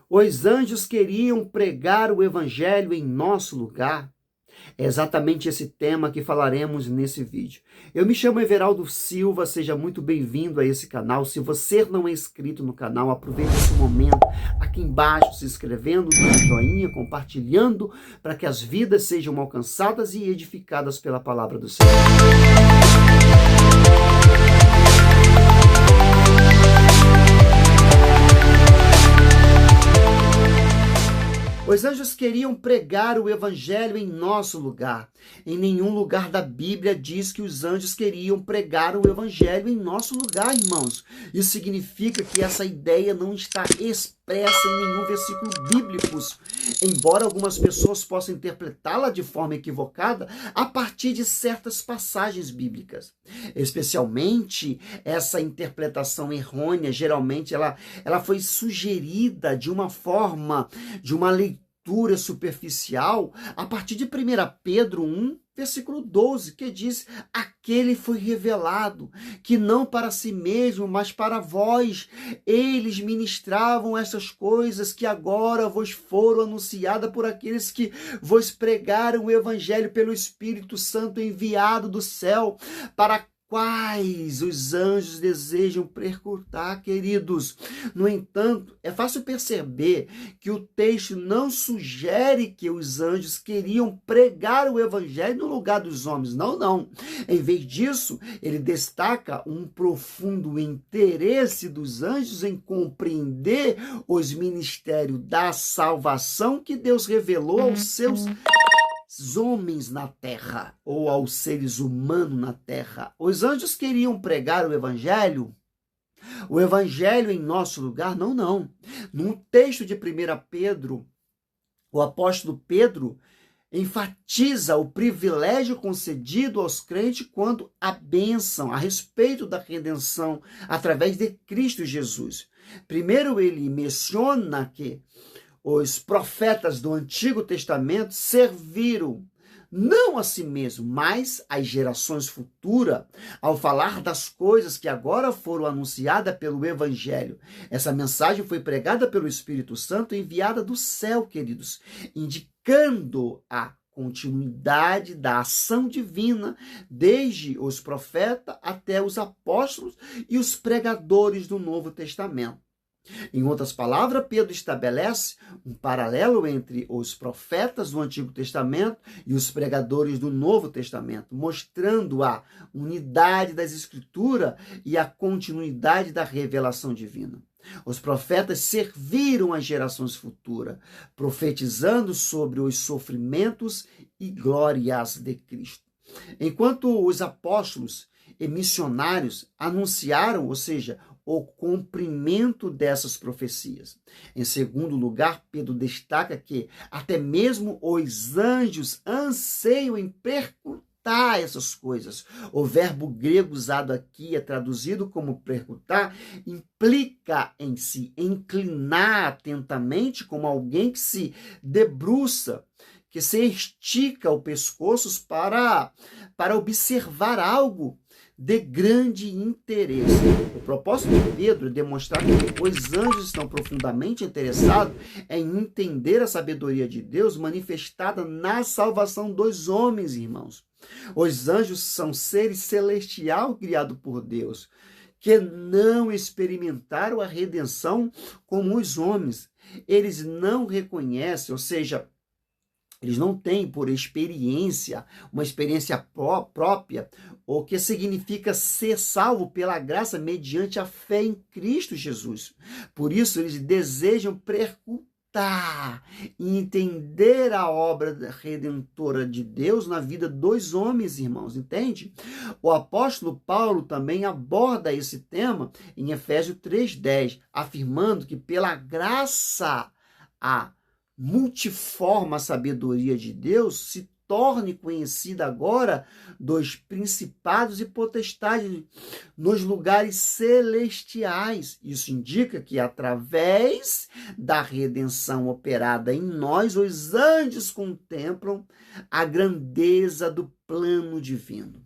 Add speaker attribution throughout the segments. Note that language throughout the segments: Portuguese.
Speaker 1: Os anjos queriam pregar o evangelho em nosso lugar. É exatamente esse tema que falaremos nesse vídeo. Eu me chamo Everaldo Silva, seja muito bem-vindo a esse canal. Se você não é inscrito no canal, aproveite esse momento aqui embaixo, se inscrevendo, dando joinha, compartilhando, para que as vidas sejam alcançadas e edificadas pela palavra do Senhor. Os anjos queriam pregar o evangelho em nosso lugar. Em nenhum lugar da Bíblia diz que os anjos queriam pregar o evangelho em nosso lugar, irmãos. Isso significa que essa ideia não está expressa em nenhum versículo bíblico, embora algumas pessoas possam interpretá-la de forma equivocada a partir de certas passagens bíblicas. Especialmente essa interpretação errônea, geralmente ela foi sugerida de uma forma, de uma leitura superficial, a partir de 1 Pedro 1, versículo 12, que diz: aquele foi revelado, que não para si mesmo, mas para vós, eles ministravam essas coisas que agora vos foram anunciadas por aqueles que vos pregaram o evangelho pelo Espírito Santo enviado do céu, para quais os anjos desejam percutar, queridos. No entanto, é fácil perceber que o texto não sugere que os anjos queriam pregar o evangelho no lugar dos homens. Não, não. Em vez disso, ele destaca um profundo interesse dos anjos em compreender os ministérios da salvação que Deus revelou aos seus homens na terra, ou aos seres humanos na terra. Os anjos queriam pregar o evangelho em nosso lugar? Não, não. No texto de 1 Pedro, o apóstolo Pedro enfatiza o privilégio concedido aos crentes quanto à bênção, a respeito da redenção através de Cristo Jesus. Primeiro, ele menciona que os profetas do Antigo Testamento serviram não a si mesmo, mas às gerações futuras, ao falar das coisas que agora foram anunciadas pelo Evangelho. Essa mensagem foi pregada pelo Espírito Santo, enviada do céu, queridos, indicando a continuidade da ação divina, desde os profetas até os apóstolos e os pregadores do Novo Testamento. Em outras palavras, Pedro estabelece um paralelo entre os profetas do Antigo Testamento e os pregadores do Novo Testamento, mostrando a unidade das Escrituras e a continuidade da revelação divina. Os profetas serviram às gerações futuras, profetizando sobre os sofrimentos e glórias de Cristo. Enquanto os apóstolos e missionários anunciaram, ou seja, o cumprimento dessas profecias. Em segundo lugar, Pedro destaca que até mesmo os anjos anseiam em percutar essas coisas. O verbo grego usado aqui é traduzido como percutar, implica em se inclinar atentamente, como alguém que se debruça, que se estica o pescoço para observar algo de grande interesse. O propósito de Pedro é demonstrar que os anjos estão profundamente interessados em entender a sabedoria de Deus manifestada na salvação dos homens, irmãos. Os anjos são seres celestiais criados por Deus, que não experimentaram a redenção como os homens. Eles não reconhecem, ou seja, eles não têm por experiência, uma experiência própria, o que significa ser salvo pela graça mediante a fé em Cristo Jesus. Por isso, eles desejam percutar e entender a obra redentora de Deus na vida dos homens, irmãos, entende? O apóstolo Paulo também aborda esse tema em Efésios 3:10, afirmando que pela graça a multiforme sabedoria de Deus se torne conhecida agora dos principados e potestades nos lugares celestiais. Isso indica que através da redenção operada em nós, os anjos contemplam a grandeza do plano divino.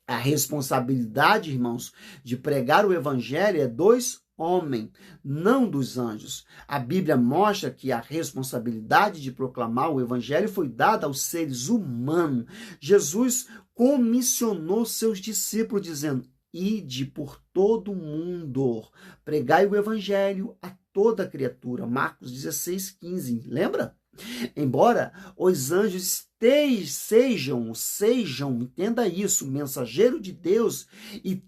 Speaker 1: A responsabilidade, irmãos, de pregar o evangelho é dos homem, não dos anjos. A Bíblia mostra que a responsabilidade de proclamar o evangelho foi dada aos seres humanos. Jesus comissionou seus discípulos dizendo: ide por todo o mundo, pregai o evangelho a toda criatura. Marcos 16:15. Lembra? Embora os anjos sejam, entenda isso, mensageiro de Deus, e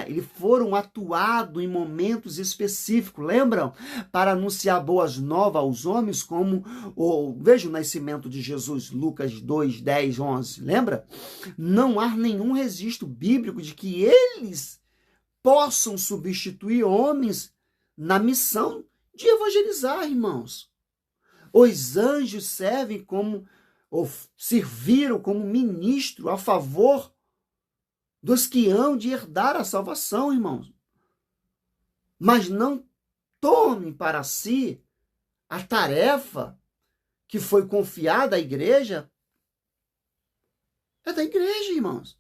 Speaker 1: eles foram atuados em momentos específicos, lembram? Para anunciar boas novas aos homens, como veja o nascimento de Jesus, Lucas 2, 10, 11, lembra? Não há nenhum registro bíblico de que eles possam substituir homens na missão de evangelizar, irmãos. Os anjos serviram como ministro a favor dos que hão de herdar a salvação, irmãos. Mas não tomem para si a tarefa que foi confiada à igreja. É da igreja, irmãos.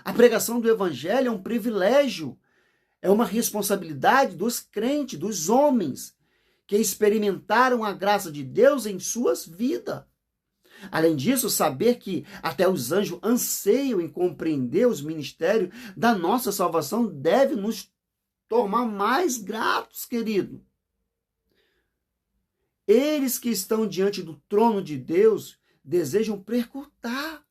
Speaker 1: A pregação do evangelho é um privilégio, é uma responsabilidade dos crentes, dos homens, que experimentaram a graça de Deus em suas vidas. Além disso, saber que até os anjos anseiam em compreender os ministérios da nossa salvação deve nos tornar mais gratos, querido. Eles que estão diante do trono de Deus desejam percutar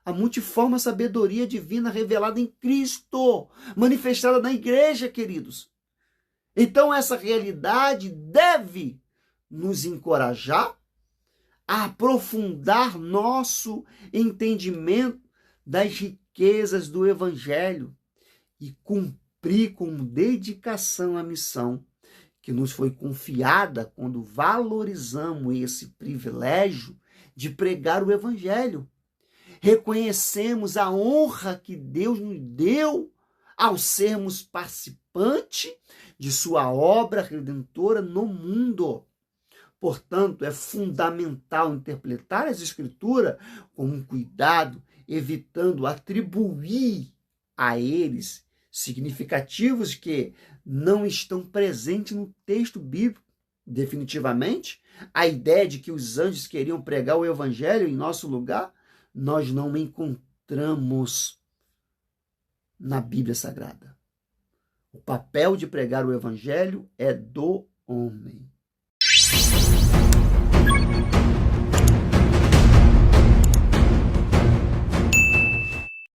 Speaker 1: a multiforme sabedoria divina revelada em Cristo, manifestada na igreja, queridos. Então, essa realidade deve nos encorajar a aprofundar nosso entendimento das riquezas do Evangelho e cumprir com dedicação a missão que nos foi confiada quando valorizamos esse privilégio de pregar o Evangelho. Reconhecemos a honra que Deus nos deu ao sermos participantes de sua obra redentora no mundo. Portanto, é fundamental interpretar as Escrituras com um cuidado, evitando atribuir a eles significativos que não estão presentes no texto bíblico. Definitivamente, a ideia de que os anjos queriam pregar o evangelho em nosso lugar, nós não encontramos na Bíblia Sagrada. O papel de pregar o evangelho é do homem.